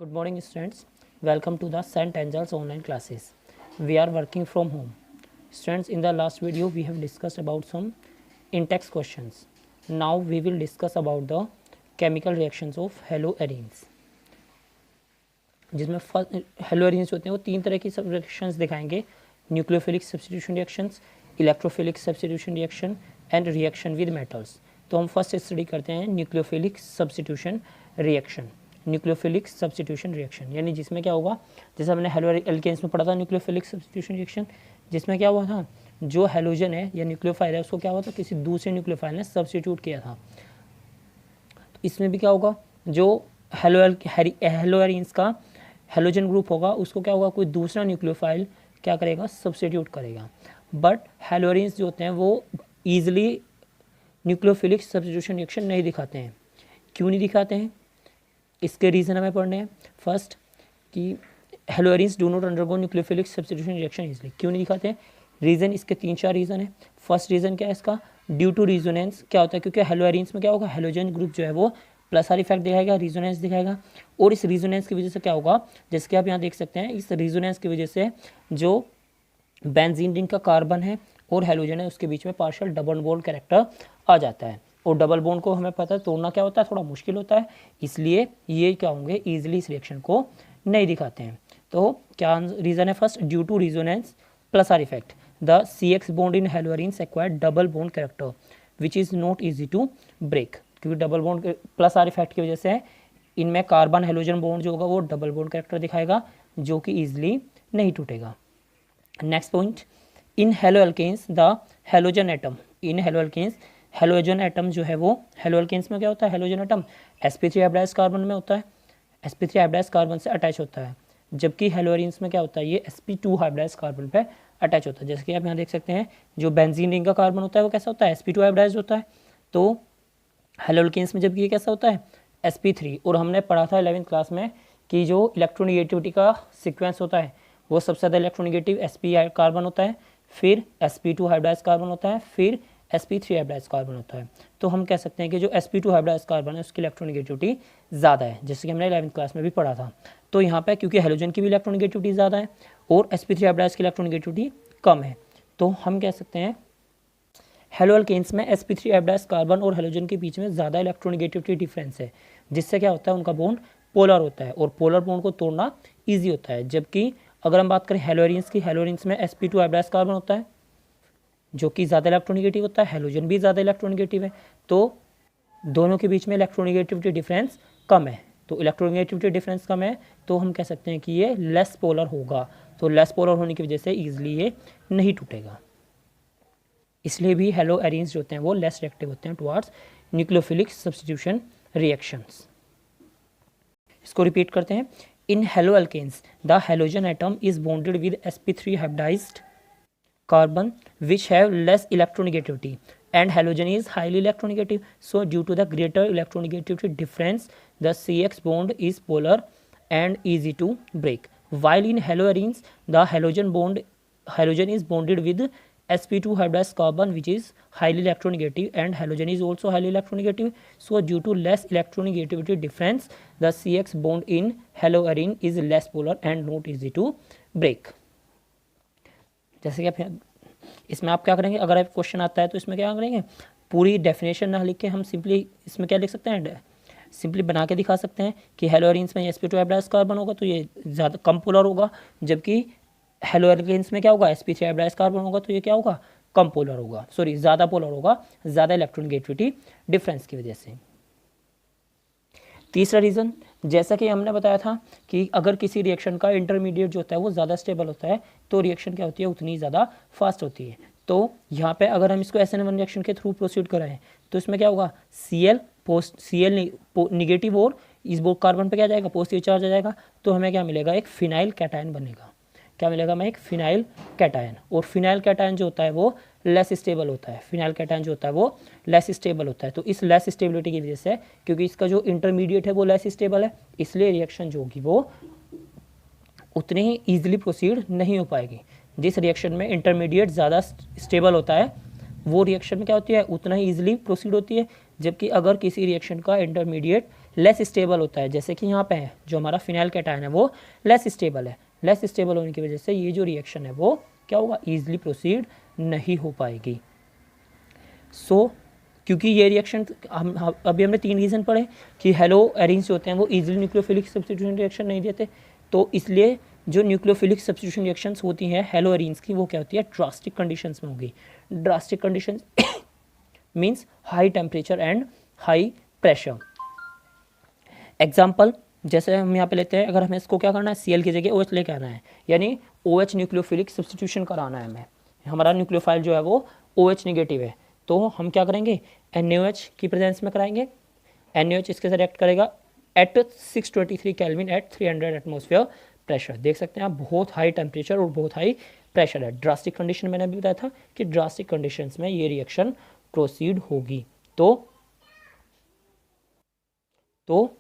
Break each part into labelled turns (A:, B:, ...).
A: Good morning students, welcome to the St. Angels online classes. We are working from home. Students, in the last video we have discussed about some in-text questions. Now we will discuss about the chemical reactions of haloarenes. जिसमें हेलोअरेन्स होते हैं वो तीन तरह की reactions दिखाएंगे: nucleophilic substitution reactions, electrophilic substitution reaction and reaction with metals. तो हम फर्स्ट स्टडी करते हैं nucleophilic substitution reaction. Nucleophilic substitution reaction यानी जिसमें क्या होगा, जैसे हमने हेलो एल्केन्स में पढ़ा था न्यूक्लियोफिलिक सब्स्टिट्यूशन रिएक्शन, जिसमें क्या हुआ था, जो हेलोजन है या न्यूक्लियोफाइल है उसको क्या हुआ था, किसी दूसरे न्यूक्लियोफाइल ने सब्स्टिट्यूट किया था। तो इसमें भी क्या होगा, जो हेलोअरेन्स का हेलोजन ग्रुप होगा उसको क्या होगा, कोई दूसरा न्यूक्लियोफाइल क्या करेगा, सब्स्टिट्यूट करेगा। बट हेलोअरेन्स जो होते हैं वो ईजिली न्यूक्लियोफिलिक सब्स्टिट्यूशन रिएक्शन नहीं दिखाते हैं। क्यों नहीं दिखाते हैं, इसके रीज़न हमें पढ़ने हैं। फर्स्ट कि haloarenes do not undergo nucleophilic substitution reaction easily. क्यों नहीं दिखाते हैं, रीज़न इसके 3-4 रीज़न है। फर्स्ट रीज़न क्या है इसका, ड्यू टू रिजोनेंस। क्या होता है, क्योंकि हेलोअरेन्स में क्या होगा, हेलोजन ग्रुप जो है वो प्लस आर इफेक्ट दिखाएगा, रिजोनेंस दिखाएगा। और इस रिजोनेंस की वजह से क्या होगा, जैसे कि आप यहाँ देख सकते हैं, इस रिजोनेंस की वजह से जो बेंजीन रिंग का कार्बन है और हेलोजन है उसके बीच में पार्शियल डबल बॉन्ड कैरेक्टर आ जाता है। और डबल बॉन्ड को हमें पता है तोड़ना क्या होता है, थोड़ा मुश्किल होता है, इसलिए ये क्या होंगे, ईजिली इस रिएक्शन को नहीं दिखाते हैं। तो क्या रीज़न है, first due to resonance plus R effect the CX bond in haloarenes acquired double bond character which is not easy to break. क्योंकि double bond plus R effect की वजह से इनमें कार्बन हेलोजन बॉन्ड जो होगा वो double bond character दिखाएगा, जो कि ईजिली नहीं टूटेगा। Next point, in haloalkanes the halogen atom, in haloalkanes halogen atom जो है वो, हेलो एल्केन्स में क्या होता है, halogen atom sp3 hybridised carbon में होता है, sp3 हाइब्रिडाइज्ड कार्बन से अटैच होता है। जबकि हेलोअरेन्स में क्या होता है, ये sp2 हाइब्रिडाइज्ड कार्बन पे अटैच होता है। जैसे कि आप यहाँ देख सकते हैं, जो बेंजीन रिंग का कार्बन होता है वो कैसा होता है, sp2 हाइब्रिडाइज्ड होता है। तो हेलो एल्केन्स में जबकि ये कैसा होता है, sp3। और हमने पढ़ा था 11th क्लास में कि जो इलेक्ट्रोनिगेटिविटी का सीक्वेंस होता है वो सबसे ज़्यादा इलेक्ट्रोनिगेटिव sp कार्बन होता है, फिर sp2 हाइब्रिडाइज्ड कार्बन होता है, फिर sp3 हाइब्रिडाइज्ड कार्बन होता है। तो हम कह सकते हैं कि जो sp2 हाइब्रिडाइज्ड कार्बन है उसकी इलेक्ट्रोनिगेटिविटी ज़्यादा है, जैसे कि हमने 11th क्लास में भी पढ़ा था। तो यहाँ पे क्योंकि हेलोजन की भी इलेक्ट्रोनिगेटिविटी ज़्यादा है और sp3 हाइब्रिडाइज्ड की इलेक्ट्रोनिगेटिविटी कम है, तो हम कह सकते हैं हेलो एल्केन्स में sp3 हाइब्रिडाइज्ड कार्बन और हेलोजन के बीच में ज़्यादा इलेक्ट्रोनिगेटिविटी डिफरेंस है, जिससे क्या होता है, उनका बॉन्ड पोलर होता है और पोलर बॉन्ड को तोड़ना ईजी होता है। जबकि अगर हम बात करें हेलोअरेन्स की, हेलोअरेन्स में sp2 हाइब्रिडाइज्ड कार्बन होता है जो कि ज़्यादा इलेक्ट्रोनिगेटिव होता है, हेलोजन भी ज़्यादा इलेक्ट्रोनिगेटिव है, तो दोनों के बीच में इलेक्ट्रोनिगेटिविटी डिफरेंस कम है। तो इलेक्ट्रोनिगेटिविटी डिफरेंस कम है तो हम कह सकते हैं कि ये लेस पोलर होगा। तो लेस पोलर होने की वजह से ईजिली ये नहीं टूटेगा, इसलिए भी हेलोअरेन्स जो होते हैं वो लेस रिएक्टिव होते हैं टुवार्ड्स न्यूक्लियोफिलिक सब्स्टिट्यूशन रिएक्शंस। इसको रिपीट करते हैं, in haloalkanes the halogen atom is bonded with sp3 hybridised carbon which have less electronegativity and halogen is highly electronegative. So due to the greater electronegativity difference the CX bond is polar and easy to break. While in haloarenes the halogen is bonded with sp2 hybridized carbon which is highly electronegative and halogen is also highly electronegative. So due to less electronegativity difference the CX bond in haloarene is less polar and not easy to break. जैसे कि आप इसमें आप क्या करेंगे, अगर आप question आता है तो इसमें क्या करेंगे, पूरी डेफिनेशन ना लिख के हम सिंपली इसमें क्या लिख सकते हैं, सिंपली बना के दिखा सकते हैं कि हेलोअरेन्स में sp2 हाइब्रिडाइज्ड कार्बन होगा तो ये ज़्यादा कम पोलर होगा, जबकि हेलोअरेन्स में क्या होगा, sp3 हाइब्रिडाइज्ड कार्बन होगा तो ये क्या होगा, कम पोलर होगा, सॉरी ज़्यादा पोलर होगा, ज़्यादा इलेक्ट्रोनिगेटिविटी डिफरेंस की वजह से। तीसरा रीज़न, जैसा कि हमने बताया था कि अगर किसी रिएक्शन का इंटरमीडिएट जो होता है वो ज़्यादा स्टेबल होता है तो रिएक्शन क्या होती है, उतनी ज़्यादा फास्ट होती है। तो यहाँ पे अगर हम इसको SN1 रिएक्शन के थ्रू प्रोसीड कराएं तो इसमें क्या होगा, Cl निगेटिव और इस बोर्ड कार्बन पे क्या जाएगा, पॉजिटिव चार्ज आ जाएगा, तो हमें क्या मिलेगा, एक फिनाइल कैटायन बनेगा। क्या मिलेगा हमें, एक फिनाइल कैटायन। और फिनाइल कैटायन जो होता है वो लेस स्टेबल होता है, फिनाइल कैटायन जो होता है वो लेस स्टेबल होता है। तो इस लेस स्टेबिलिटी की वजह से, क्योंकि इसका जो इंटरमीडिएट है वो लेस स्टेबल है, इसलिए रिएक्शन जो होगी वो उतनी ही ईजिली प्रोसीड नहीं हो पाएगी। जिस रिएक्शन में इंटरमीडिएट ज़्यादा स्टेबल होता है वो रिएक्शन में क्या होती है, उतना ही ईजिली प्रोसीड होती है, जबकि अगर किसी रिएक्शन का इंटरमीडिएट लेस स्टेबल होता है, जैसे कि यहाँ पे है जो हमारा फिनाइल कैटायन है वो लेस स्टेबल है। लेस स्टेबल होने की वजह से ये जो रिएक्शन है वो क्या होगा, ईजिली प्रोसीड नहीं हो पाएगी। क्योंकि ये रिएक्शन हम अभी हमने 3 रीज़न पढ़े कि हेलो एरिन्स होते हैं वो ईजिली न्यूक्लियोफिलिक सब्स्टिट्यूशन रिएक्शन नहीं देते, तो इसलिए जो न्यूक्लियोफिलिक सब्स्टिट्यूशन रिएक्शंस होती हैं हेलो एरिन्स की वो क्या होती है, ड्रास्टिक कंडीशंस में होगी। Drastic conditions means high temperature and high pressure. Example जैसे हम यहाँ पे लेते हैं, अगर हमें इसको क्या करना है, Cl की जगह OH लेके आना है, यानी OH न्यूक्लियोफिलिक सब्स्टिट्यूशन कराना है हमें, हमारा न्यूक्लियोफाइल जो है वो OH निगेटिव है, तो हम क्या करेंगे, NaOH की प्रेजेंस में कराएंगे। NaOH इसके साथ रिएक्ट करेगा at 623 kelvin at 300 atmosphere pressure. देख सकते हैं आप, बहुत हाई टेम्परेचर और बहुत हाई प्रेशर है। ड्रास्टिक कंडीशन मैंने अभी बताया था कि ड्रास्टिक कंडीशंस में ये रिएक्शन प्रोसीड होगी। तो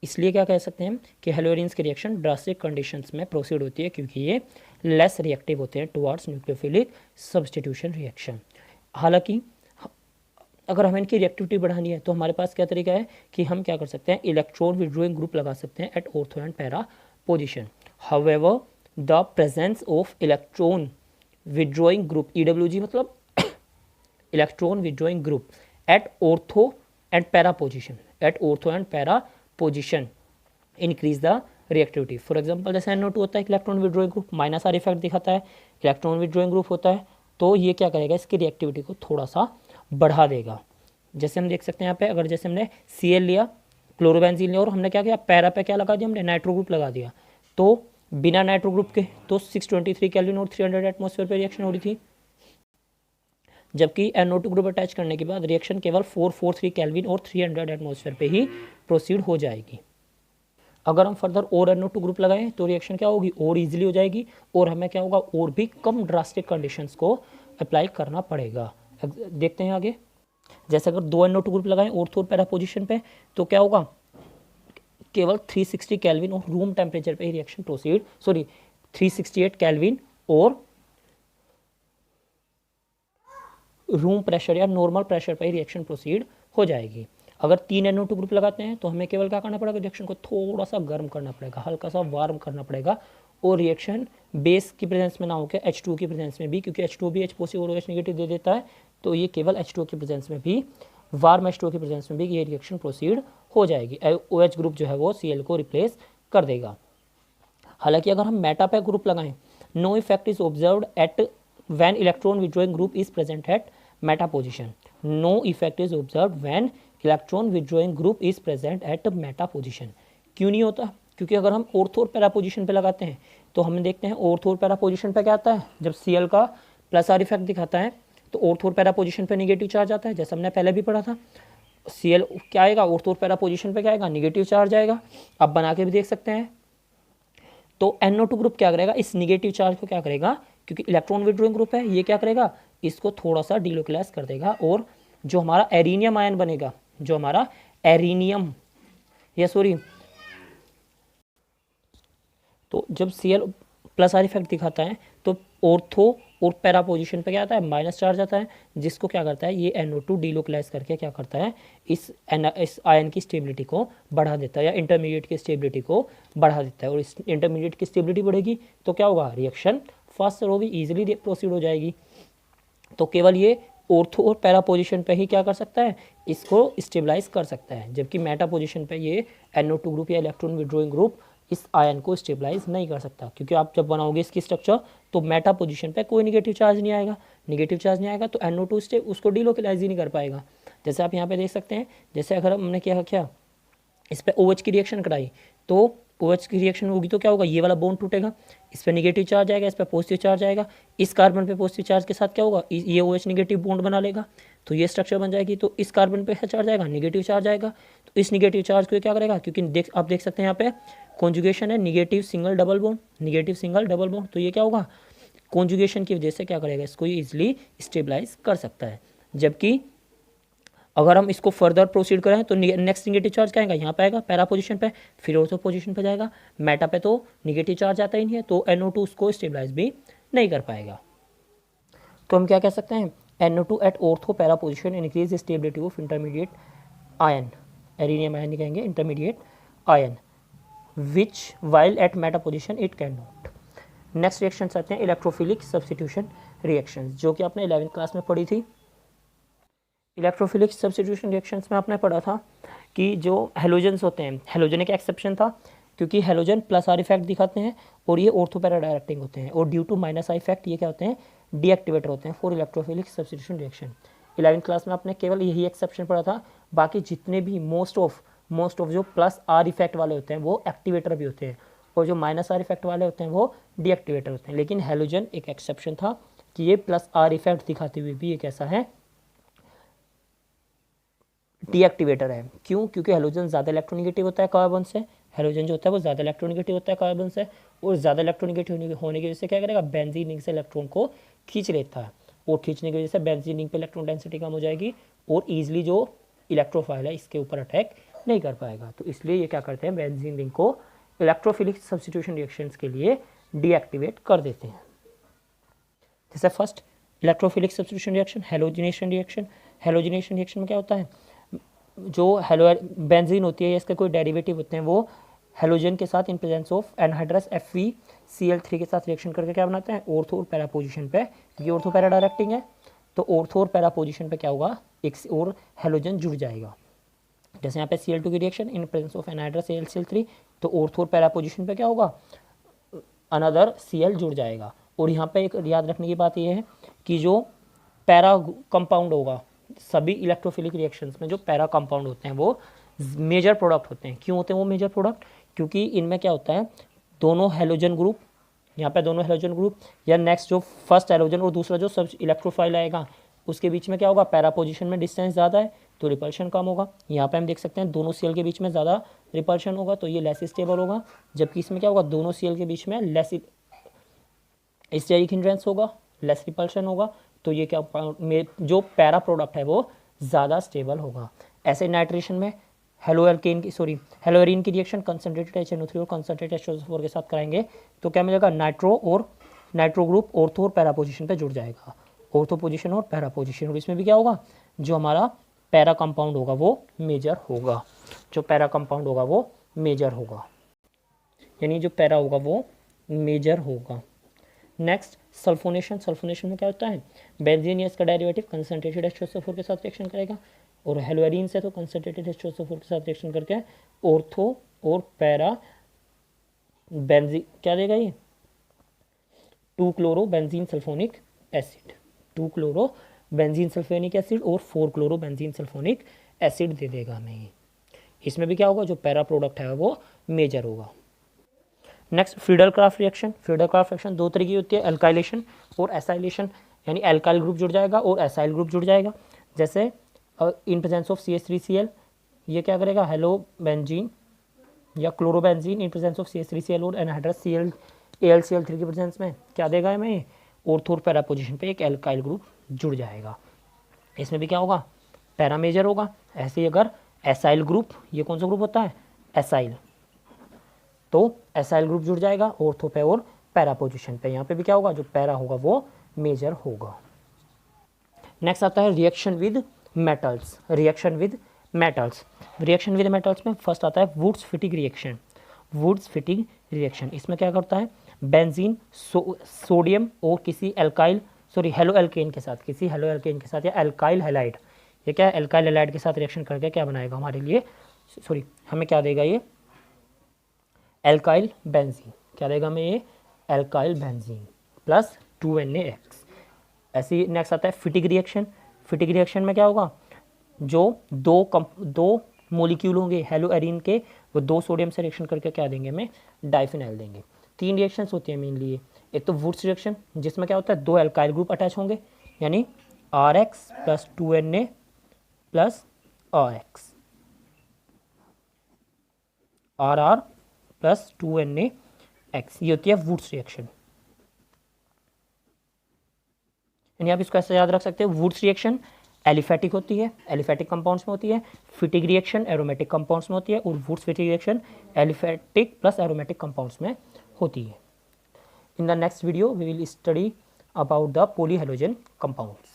A: इसलिए क्या कह सकते हैं कि हेलोरिन्स की रिएक्शन ड्रास्टिक कंडीशंस में प्रोसीड होती है, क्योंकि ये लेस रिएक्टिव होते हैं टुवार्ड्स न्यूक्लियोफिलिक सब्स्टिट्यूशन रिएक्शन। हालांकि अगर हमें इनकी रिएक्टिविटी बढ़ानी है तो हमारे पास क्या तरीका है कि हम क्या कर सकते हैं, इलेक्ट्रॉन विड्रॉइंग ग्रुप लगा सकते हैं at ortho and para position. However the presence of electron withdrawing group, EWG मतलब electron withdrawing group at ortho and para position, at ortho and para position increase the reactivity. For example जैसे NO2 होता है electron withdrawing group, minus R effect दिखाता है, electron withdrawing group होता है, तो ये क्या करेगा, इसकी रिएक्टिविटी को थोड़ा सा बढ़ा देगा। जैसे हम देख सकते हैं यहाँ पे, अगर जैसे हमने Cl लिया, क्लोरोबेंजीन लिया और हमने क्या किया, पैरा पे क्या लगा दिया, हमने नाइट्रो ग्रुप लगा दिया, तो बिना नाइट्रो ग्रुप के तो 623 केल्विन और 300 एटमोसफेयर पे रिएक्शन हो रही थी, जबकि NO2 ग्रुप अटैच करने के बाद रिएक्शन केवल 443 केल्विन और 300 एटमोसफेयर पे ही प्रोसीड हो जाएगी। अगर हम फर्दर और NO2 ग्रुप लगाएं तो रिएक्शन क्या होगी, और इजीली हो जाएगी, और हमें क्या होगा, और भी कम ड्रास्टिक कंडीशंस को अप्लाई करना पड़ेगा। देखते हैं आगे, जैसे अगर 2 NO2 ग्रुप लगाएं ऑर्थो और पैरा पोजिशन पे तो क्या होगा, केवल 360 केल्विन और रूम टेम्परेचर पे ही रिएक्शन प्रोसीड, 368 केल्विन और रूम प्रेशर या नॉर्मल प्रेशर पर ही रिएक्शन प्रोसीड हो जाएगी। अगर 3 NO2 ग्रुप लगाते हैं तो हमें केवल क्या करना पड़ेगा, रिएक्शन को थोड़ा सा गर्म करना पड़ेगा, हल्का सा वार्म करना पड़ेगा, और रिएक्शन बेस की प्रेजेंस में ना होकर H2 की प्रेजेंस में भी, क्योंकि H2 भी H पॉजिटिव और OH नेगेटिव दे देता है, तो ये केवल H2 की प्रेजेंस में भी, वार्म H2 की प्रेजेंस में भी ये रिएक्शन प्रोसीड हो जाएगी। OH ग्रुप जो है वो Cl को रिप्लेस कर देगा। हालांकि अगर हम मेटा पे ग्रुप लगाएं, no effect is observed at when electron withdrawing group is present at meta position. No effect is observed when electron withdrawing group is present at meta position. क्यों नहीं होता, क्योंकि अगर हम ऑर्थो और पैरा पोजिशन पे लगाते हैं तो हम देखते हैं ऑर्थो और पैरा पोजिशन पे क्या आता है, जब Cl का प्लस आर इफेक्ट दिखाता है तो ऑर्थो और पैरा पोजिशन पे निगेटिव चार्ज आता है, जैसा हमने पहले भी पढ़ा था। Cl क्या आएगा, ऑर्थो और पैरा पोजिशन पे क्या आएगा, निगेटिव चार्ज आएगा। आप बना के भी देख सकते हैं। तो NO2 ग्रुप क्या करेगा, इस निगेटिव चार्ज को क्या करेगा, क्योंकि इलेक्ट्रॉन विड्रॉइंग ग्रुप है, ये क्या करेगा, इसको थोड़ा सा डिलोकलाइज कर देगा, और जो हमारा एरिनियम आयन बनेगा, जो हमारा एरिनियम तो जब Cl प्लस आर इफेक्ट दिखाता है तो ऑर्थो और पैरा पोजिशन पे क्या आता है, माइनस चार्ज आता है, जिसको क्या करता है, ये NO2 डिलोकलाइज करके क्या करता है, इस आयन की स्टेबिलिटी को बढ़ा देता है, या इंटरमीडिएट की स्टेबिलिटी को बढ़ा देता है। और इस इंटरमीडिएट की स्टेबिलिटी बढ़ेगी तो क्या होगा, रिएक्शन फास्टर होगी, ईजिली प्रोसीड हो जाएगी। तो केवल ये ऑर्थो और पैरा पोजिशन पे ही क्या कर सकता है, इसको स्टेबलाइज कर सकता है, जबकि मेटा पोजिशन पे ये NO2 ग्रुप या इलेक्ट्रॉन विड्रॉइंग ग्रुप इस आयन को स्टेबलाइज नहीं कर सकता, क्योंकि आप जब बनाओगे इसकी स्ट्रक्चर तो मेटा पोजिशन पे कोई निगेटिव चार्ज नहीं आएगा, निगेटिव चार्ज नहीं आएगा तो NO2 उसको डिलोकलाइज ही नहीं कर पाएगा। जैसे आप यहाँ पे देख सकते हैं, जैसे अगर हमने क्या इस पर OH की रिएक्शन कराई तो OH की रिएक्शन होगी तो क्या होगा, ये वाला बॉन्ड टूटेगा, इस पर निगेटिव चार्ज आएगा, इस पर पॉजिटिव चार्ज आएगा, इस कार्बन पे पॉजिटिव चार्ज के साथ क्या होगा, ये OH निगेटिव बॉन्ड बना लेगा, तो ये स्ट्रक्चर बन जाएगी। तो इस कार्बन पे चार्ज आएगा, निगेटिव चार्ज आएगा, तो इस निगेटिव चार्ज को क्या करेगा, क्योंकि आप देख सकते हैं यहाँ पे कॉन्जुगेशन है, negative single double bond, negative single double bond, तो ये क्या होगा, कॉन्जुगेशन की वजह से क्या करेगा, इसको ईजिली स्टेबलाइज कर सकता है। जबकि अगर हम इसको फर्दर प्रोसीड करें तो नेक्स्ट निगेटिव चार्ज क्या आएगा, यहाँ पे आएगा पैरा पोजिशन पे, फिर ऑर्थो पोजिशन पे जाएगा, मेटा पे तो निगेटिव चार्ज आता ही नहीं है, तो NO2 उसको स्टेबलाइज भी नहीं कर पाएगा। तो हम क्या कह सकते हैं, NO2 at ortho para position increase stability of intermediate ion arenium ion कहेंगे intermediate ion, which while at meta position it can not. Next reactions आते हैं इलेक्ट्रोफिलिक सब्स्टिट्यूशन रिएक्शंस, जो कि आपने 11वीं क्लास में पढ़ी थी। इलेक्ट्रोफिलिक सब्स्टिट्यूशन रिएक्शंस में आपने पढ़ा था कि जो हेलोजन्स होते हैं, हेलोजन एक एक्सेप्शन था क्योंकि हेलोजन प्लस आर इफेक्ट दिखाते हैं और ये ऑर्थोपैरा डायरेक्टिंग होते हैं, और due to minus I effect ये क्या होते हैं, डीएक्टिवेटर होते हैं फॉर इलेक्ट्रोफिलिक सब्स्टिट्यूशन रिएक्शन। 11वीं क्लास में आपने केवल यही एक्सेप्शन पढ़ा था, बाकी जितने भी मोस्ट ऑफ जो प्लस आर इफेक्ट वाले होते हैं वो एक्टिवेटर भी होते हैं, और जो माइनस आर इफेक्ट वाले होते हैं वो डीएक्टिवेटर होते हैं। लेकिन हेलोजन एक एक्सेप्शन था कि ये प्लस आर इफेक्ट दिखाते हुए भी ये कैसा है, डीएक्टिवेटर है। क्यों? क्योंकि हेलोजन ज़्यादा इलेक्ट्रोनेगेटिव होता है कार्बन से, हेलोजन जो होता है वो ज़्यादा इलेक्ट्रोनेगेटिव होता है कार्बन से, और ज़्यादा इलेक्ट्रोनेगेटिव होने की वजह से क्या करेगा, बेंजीन रिंग से इलेक्ट्रॉन को खींच लेता है, और खींचने की वजह से बेंजीन रिंग पे इलेक्ट्रॉन डेंसिटी कम हो जाएगी और ईजिली जो इलेक्ट्रोफाइल है इसके ऊपर अटैक नहीं कर पाएगा। तो इसलिए ये क्या करते हैं, बेंजीन रिंग को इलेक्ट्रोफिलिक सब्स्टिट्यूशन रिएक्शंस के लिए डीएक्टिवेट कर देते हैं। जैसे first electrophilic substitution reaction, halogenation reaction. Halogenation reaction में क्या होता है, जो बेंजीन होती है, इसके कोई डेरिवेटिव होते हैं, वो हेलोजन के साथ in presence of anhydrous FeCl3 के साथ रिएक्शन करके क्या बनाते हैं, ऑर्थो और पैरा पोजीशन पे। ये ऑर्थो पैरा डायरेक्टिंग है, तो ऑर्थो और पैरा पोजीशन पे क्या होगा, एक और हेलोजन जुड़ जाएगा। जैसे यहाँ पे Cl2 की reaction in presence of anhydrous AlCl3, तो ऑर्थो और पैरा पोजीशन पे क्या होगा, अनदर Cl जुड़ जाएगा। और यहाँ पे एक याद रखने की बात यह है कि जो पैरा कंपाउंड होगा, सभी इलेक्ट्रोफिलिक रिएक्शंस में जो पैरा कंपाउंड होते हैं वो मेजर प्रोडक्ट होते हैं। क्यों होते हैं वो मेजर प्रोडक्ट, क्योंकि इनमें क्या होता है, दोनों हेलोजन ग्रुप, यहाँ पे दोनों हेलोजन ग्रुप या नेक्स्ट जो फर्स्ट हेलोजन और दूसरा जो सब इलेक्ट्रोफाइल आएगा उसके बीच में क्या होगा, पैरा पोजीशन में डिस्टेंस ज़्यादा है तो रिपल्शन कम होगा। यहाँ पे हम देख सकते हैं दोनों सीएल के बीच में ज़्यादा रिपल्शन होगा तो ये लेस स्टेबल होगा, जबकि इसमें क्या होगा, दोनों सीएल के बीच में लेस स्टेरिक हिंड्रेंस होगा, लेस रिपल्शन होगा, तो ये क्या जो पैरा प्रोडक्ट है वो ज़्यादा स्टेबल होगा। ऐसे नाइट्रेशन में हेलोएरिन की रिएक्शन कंसंट्रेटेड HNO3 और कंसंट्रेटेड H2SO4 के साथ कराएंगे तो क्या मिलेगा, नाइट्रो ग्रुप ऑर्थो और पैरा पोजीशन पे जुड़ जाएगा, ऑर्थो पोजीशन और पैरा पोजीशन। और इसमें भी क्या होगा, जो हमारा पैरा कंपाउंड होगा वो मेजर होगा, जो पैरा कंपाउंड होगा वो मेजर होगा, यानी जो पैरा होगा वो मेजर होगा। Next sulphonation. सल्फोनेशन में क्या होता है, बेंजीन या इसका डेरिवेटिव कंसंट्रेटेड H2SO4 के साथ रिएक्शन करेगा, और हेलोएरिन से तो कंसंट्रेटेड H2SO4 के साथ रिएक्शन करके ऑर्थो और पैरा बेंजीन क्या देगा, ये 2-क्लोरो benzene sulphonic acid, 2-क्लोरो benzene sulphonic acid और 4-क्लोरो बेंजीन सल्फोनिक एसिड दे देगा हमें। इसमें भी क्या होगा, जो पैरा प्रोडक्ट है वो मेजर होगा। Next Friedel-Crafts reaction. Friedel-Crafts reaction दो तरह की होती है, एल्काइलेशन और एसाइलेशन, यानी एल्काइल ग्रुप जुड़ जाएगा और एसाइल ग्रुप जुड़ जाएगा। जैसे इन प्रेजेंस ऑफ CH3Cl ये क्या करेगा, हेलो बेंजीन या chlorobenzene in presence of CH3Cl और एनहाइड्रस AlCl3 के प्रेजेंस में क्या देगा हमें, ऑर्थो और पैरा पोजीशन पे एक एल्काइल ग्रुप जुड़ जाएगा। इसमें भी क्या होगा, पैरा मेजर होगा। ऐसे ही अगर एसाइल ग्रुप, ये कौन सा ग्रुप होता है, एसाइल, तो एसाइल ग्रुप जुड़ जाएगा ऑर्थो पे और पैरा पोजीशन पे, यहाँ पे भी क्या होगा, जो पैरा होगा वो मेजर होगा। नेक्स्ट आता है reaction with metals. Reaction with metals. Reaction with metals में फर्स्ट आता है Wurtz Fittig reaction. Wurtz Fittig reaction, इसमें क्या करता है, बेंजीन सोडियम और किसी हेलो एल्केन के साथ, किसी हेलो एल्केन के साथ या एल्काइल हैलाइड, ये क्या है, एल्काइल हैलाइड के साथ रिएक्शन करके क्या बनाएगा हमारे लिए, हमें क्या देगा, ये एल्काइल बेंजीन, क्या देगा हमें, ये एल्काइल बेंजीन प्लस 2NaX। ऐसी नेक्स्ट आता है फिटिंग रिएक्शन। फिटिंग रिएक्शन में क्या होगा, जो दो मोलिक्यूल होंगे हेलोएरिन के, वो 2 सोडियम से रिएक्शन करके क्या देंगे, हमें डाइफिनाइल देंगे। 3 रिएक्शंस होती हैं मेनली, एक तो वुड्स रिएक्शन जिसमें क्या होता है, 2 एल्काइल ग्रुप अटैच होंगे, यानी RX plus 2Na plus RX, RR plus 2NaX, ये होती है वुड्स रिएक्शन। यानी आप इसको ऐसे याद रख सकते हैं, वुड्स रिएक्शन एलिफेटिक होती है, एलिफेटिक कंपाउंड्स में होती है, फिटिंग रिएक्शन एरोमेटिक कंपाउंड्स में होती है, और Wurtz Fittig reaction aliphatic plus aromatic compounds में होती है। In the next video we will study about the polyhalogen compounds.